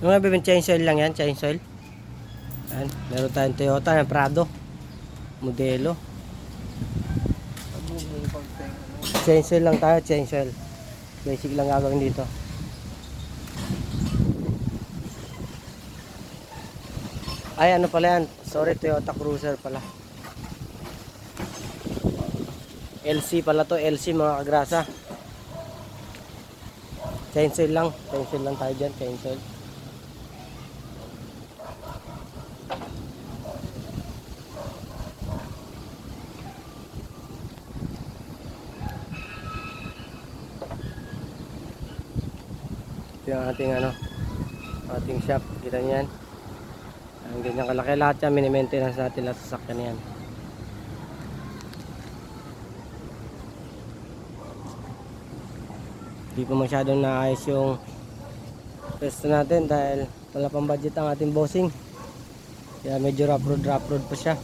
Yung mga bibin chain soil lang yan, chain soil. Ayan, meron tayong Toyota na Prado modelo. Chain soil lang tayo, chain soil. Basic lang gagawin dito. Ay, ano pala yan? Sorry, Toyota Cruiser pala. LC pala to, LC mga kagrasa. Chain soil lang tayo dyan, chain soil. Ito yung ating shop, kita niyo yan. Ang ganyan kalaki lahat yan, mini-maintenance natin lahat sa sakyan yan. Hindi pa masyadong naayos yung pwesto natin dahil wala pang budget ang ating bossing. Kaya medyo rough road pa siya.